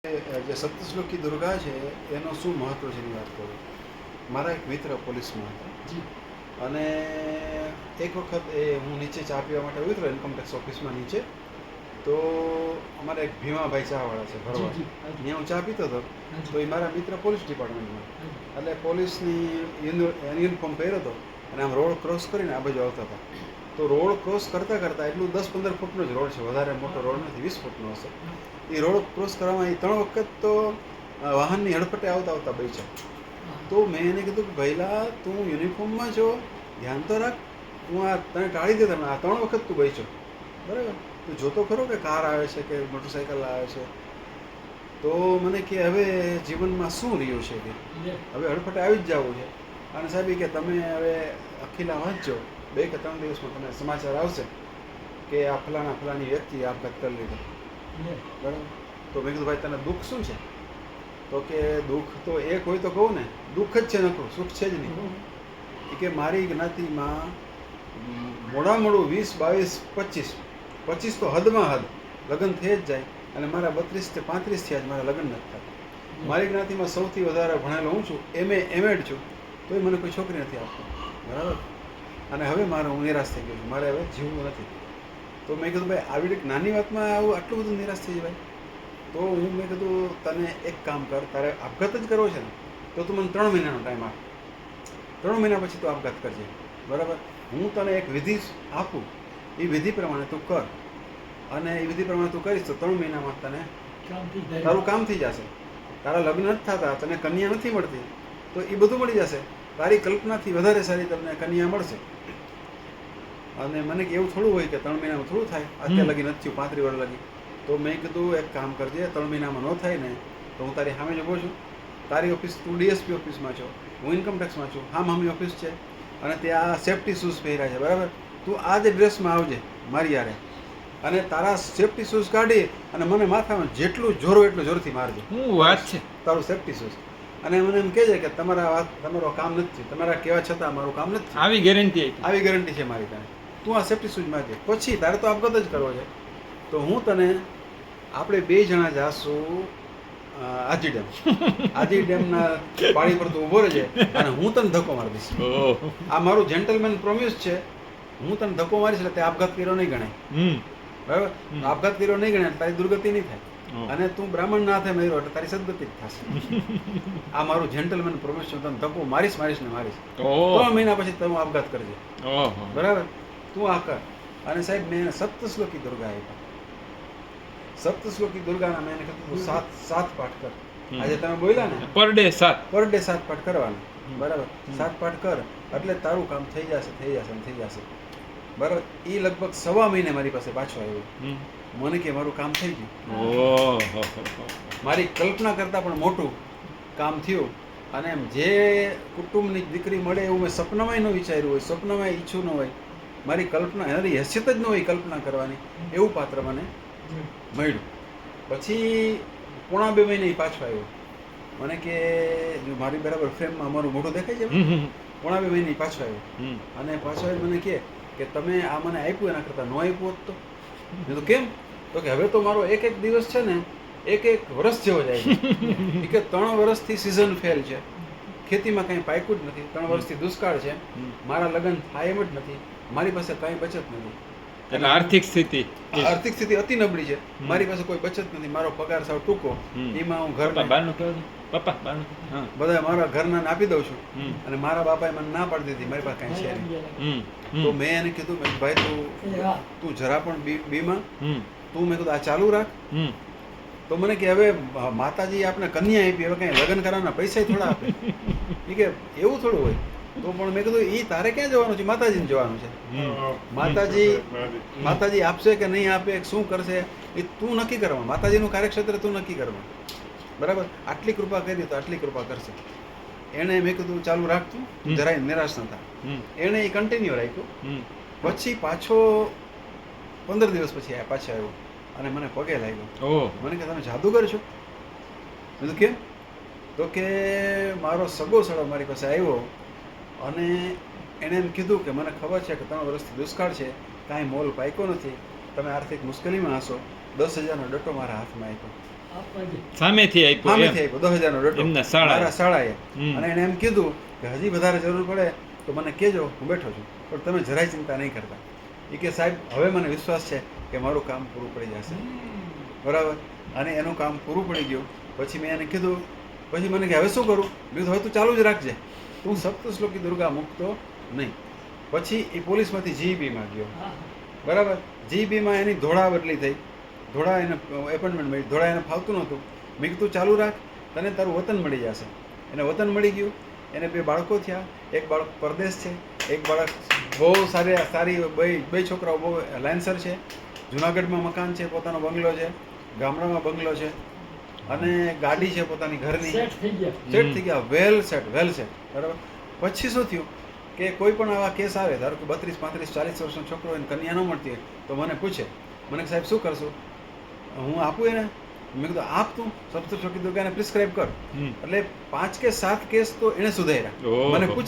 જે સપ્તશ્લોકી દુર્ગા છે એનો શું મહત્વ છે એની વાત કરું. મારા એક મિત્ર પોલીસમાં હતા અને એક વખત હું નીચે ચા પીવા માટે આવ્યો હતો ઇન્કમટેક્સ ઓફિસમાં નીચે. તો અમારા એક ભીમાભાઈ ચાવાળા છે ભરવા, ત્યાં હું ચા પીતો હતો. તો એ મારા મિત્ર પોલીસ ડિપાર્ટમેન્ટમાં, એટલે પોલીસની યુનિફોર્મ પહેર્યો હતો અને આમ રોડ ક્રોસ કરીને આ બાજુ આવતા હતા. તો રોડ ક્રોસ કરતાં કરતાં એટલું 10-15 ફૂટનો જ રોડ છે, વધારે મોટો રોડ નથી, 20 ફૂટનો હશે. એ રોડ ક્રોસ કરવામાં એ 3 વખત તો વાહનની હડફટે આવતા આવતા બચ્યા. તો મેં એને કીધું કે ભઈલા તું યુનિફોર્મમાં છો, ધ્યાન તો રાખ, તું આ તને ટાળી દે, તમે આ 3 વખત તું બચ્યો, બરાબર? તું જોતો ખરો કે કાર આવે છે કે મોટરસાઇકલ આવે છે. તો મને કે હવે જીવનમાં શું રહ્યું છે કે હવે હડફટે આવી જ જવું છે. અને સાહેબ કે તમે હવે અખિલા વાંચજો, 2 કે 3 દિવસમાં તમને સમાચાર આવશે કે આ ફલાણી વ્યક્તિ આપઘાત કરી લીધો, બરાબર? તો મેં કીધું ભાઈ તને દુઃખ શું છે? તો કે દુઃખ તો એક હોય તો કહું ને, દુઃખ જ છે, નકરું સુખ છે જ નહીં. એ કે મારી જ્ઞાતિમાં મોડામાં મોડું 20, 22, 25 તો હદમાં હદ લગ્ન થઈ જ જાય, અને મારા 32 કે 35 થયા જ મારા લગ્ન નથી થતા. મારી જ્ઞાતિમાં સૌથી વધારે ભણેલો હું છું, એમએડ છું, તોય મને કોઈ છોકરી નથી આપતો, બરાબર? અને હવે હું નિરાશ થઈ ગયો છું, મારે હવે જીવવું નથી. તો મેં કીધું ભાઈ આવી એક નાની વાતમાં આટલું બધું નિરાશ થઈ જાય ભાઈ? તો મેં કીધું તને એક કામ કર, તારે આપઘાત જ કરવો છે ને તો તું મને 3 મહિનાનો ટાઈમ આપ, 3 મહિના પછી તું આપઘાત કરજે, બરાબર? હું તને એક વિધિ આપું, એ વિધિ પ્રમાણે તું કર, અને એ વિધિ પ્રમાણે તું કરીશ તો 3 મહિનામાં તને તારું કામ થઈ જશે. તારા લગ્ન નથી થતા, તને કન્યા નથી મળતી, તો એ બધું મળી જશે. તારી કલ્પનાથી વધારે સારી તમને કન્યા મળશે. અને મને કે એવું થોડું હોય કે 3 મહિનામાં થોડું થાય, અત્યારે લગી નથી થયું, 35 વર્ષ લગી. તો મેં કીધું એક કામ કરજે, 3 મહિનામાં ન થાય ને તો હું તારી સામે જ ઊભો છું. તારી ઓફિસ, તું ડીએસપી ઓફિસમાં છો, હું ઇન્કમટેક્સમાં છું, સામી ઓફિસ છે, અને ત્યાં સેફ્ટી શૂઝ પહેર્યા છે, બરાબર? તું આ જ ડ્રેસમાં આવજે મારી યારે, અને તારા સેફ્ટી શૂઝ કાઢી અને મને માથામાં જેટલું જોરો એટલું જોરથી મારજે. શું વાત છે? તારું સેફ્ટી શૂઝ. અને મને એમ કહેજે કે તમારો કામ નથી, તમારા કહેવા છતાં મારું કામ નથી. આવી ગેરંટી? આવી ગેરંટી છે મારી તને. તું આ સેફ્ટી શૂઝ મારજે, પછી તારે તો આપઘાત જ કરવો છે. તો હું તને, આપણે 2 જણા જાશું આજી ડેમના પાણી પર તું ઊભો રહેજે, અને હું તને ધક્કો મારી દઈશ. આ મારું જેન્ટલમેન પ્રોમિસ છે. હું તને ધક્કો મારીશ એટલે તે આપઘાત કર્યો નહીં ગણાય, બરાબર? આપઘાત કર્યો નહીં ગણાય, તારી દુર્ગતિ નહીં થાય, અને તું બ્રાહ્મણ ના હાથે મર્યો એટલે તારી સદગતિ જ થશે. આ મારું જેન્ટલમેન પ્રોમિસ છે. તને ધક્કો મારીશ ને મારીશ. 3 મહિના પછી તું આપઘાત કરજે, બરાબર? તું આ કર. અને સાહેબ મેં સપ્તશ્લોકી દુર્ગા આપ્યા. સપ્તશ્લોકી દુર્ગાના મેં કીધું 7 પાઠ કર. આજે તમે બોલ્યા ને પર ડે 7 પાઠ કરવાના, બરાબર? 7 પાઠ કર એટલે તારું કામ થઈ જશે, બરાબર? એ લગભગ 1.25 મહિને મારી પાસે પાછો આવ્યો. મને કે મારું કામ થઈ ગયું. મારી કલ્પના કરતાં પણ મોટું કામ થયું. અને એમ જે કુટુંબની દીકરી મળે એવું મેં સપનામાં ન વિચાર્યું હોય, સપનામાં ઈચ્છું ન હોય, મારી કલ્પના, એની હેસિયત જ ન હોય કલ્પના કરવાની, એવું પાત્ર મને મળ્યું. પછી 1.5 મહિને પાછો આવ્યો. મને કે મારી બરાબર ફ્રેમમાં મારું મોઢું દેખાય છે. 1.5 મહિને પાછો આવ્યો, અને પાછો આવી મને કે તમે આ મને આપ્યું એના કરતાં ન આપ્યું હોત તો. મેં તો કેમ? તો કે હવે તો મારો એક દિવસ છે ને એક વર્ષ જેવો જાય છે. કે 3 વર્ષથી સિઝન ફેલ છે, ખેતીમાં કંઈ પાક્યું જ નથી, 3 વર્ષથી દુષ્કાળ છે, મારા લગ્ન થાય એમ જ નથી, મારી પાસે કંઈ બચત નથી. એટલે આર્થિક સ્થિતિ અતિ નબળી છે. મારી પાસે કોઈ બચત નથી, મારો પગાર સાવ ટૂંકો, એમાં હું ઘર બધા મારા ઘરના આપી દઉં છું, અને મારા બાપાએ મને ના પાડી દીધી, મારી પાસે કાંઈ છે નહીં. તો મેં એને કીધું ભાઈ તું જરા પણ બીમાં તું, મેં કીધું આ ચાલુ રાખ. તો મને કે હવે માતાજી આપણે કન્યા આપી, હવે કાંઈ લગ્ન કરવાના પૈસા થોડા આપે? એ કે એવું થોડું હોય. તો પણ મેં કીધું એ તારે ક્યાં જવાનું છે? માતાજીને જવાનું છે. માતાજી આપશે કે નહીં આપે, શું કરશે એ તું નક્કી કરવા, માતાજીનું કાર્યક્ષેત્ર તું નક્કી કરવા, બરાબર? આટલી કૃપા કરી તો આટલી કૃપા કરશે. એણે મેં કીધું ચાલુ રાખતું, જરાય નિરાશ ન થાય. એણે એ કન્ટિન્યુ રાખ્યું. પછી પાછો 15 દિવસ પછી પાછો આવ્યો અને મને પગે લાગ્યો. મને કે તમે જાદુગર છો? મેં કેમ? તો કે મારો સગો સડો મારી પાસે આવ્યો, અને એણે એમ કીધું કે મને ખબર છે કે 3 વર્ષથી દુષ્કાળ છે, કાંઈ મોલ પાક્યો નથી, તમે આર્થિક મુશ્કેલીમાં હશો, 10,000નો ડટ્ટો મારા હાથમાં આપ્યો. સામેથી આપ્યો સામેથી એમ. આપ્યો 10,000નો ડટ્ટો એમના શાળાએ. મારા શાળાએ. હમ. અને એને એમ કીધું કે હજી વધારે જરૂર પડે તો મને કહેજો, હું બેઠો છું, પણ તમે જરાય ચિંતા નહીં કરતા. એ કે સાહેબ હવે મને વિશ્વાસ છે કે મારું કામ પૂરું પડી જશે. બરાબર. અને એનું કામ પૂરું પડી ગયું. પછી મેં એને કીધું, પછી મને કે હવે શું કરું? મેં કીધું હવે તું ચાલુ જ રાખજે, તું સપ્તશ્લોકી દુર્ગા મૂકતો નહીં. પછી એ પોલીસમાંથી જીઈબીમાં ગયો. બરાબર. જીઈબીમાં એની ધોળા બદલી થઈ, ધોળા એને એપોઇન્ટમેન્ટ મળી, ધોળા એને ફાવતું નહોતું. મેં કીધું ચાલુ રાખ, તને તારું વતન મળી જશે. એને વતન મળી ગયું. એને 2 બાળકો થયા. એક બાળક પરદેશ છે, એક બાળક બહુ સારી બે છોકરાઓ બહુ લાયન્સર છે. જુનાગઢમાં મકાન છે, પોતાનો બંગલો છે, ગામડામાં બંગલો છે, અને ગાડી છે પોતાની ઘરની. સેટ થઈ ગયા, વેલ સેટ. બરાબર. પછી શું થયું કે કોઈ પણ આવા કેસ આવે, ધારો કે 32, 35, 40 વર્ષનો છોકરો એને કન્યા ન મળતી હોય તો મને પૂછે, મને કે સાહેબ શું કરશું? હું આપું એને? મેં કીધું આપ તું સપ્તશ્લોકી દુર્ગાને પ્રિસ્ક્રાઇબ કર. હમ. એટલે 5 કે 7 કેસ તો એને સુધાર્યા. ઓહો. મને પૂછે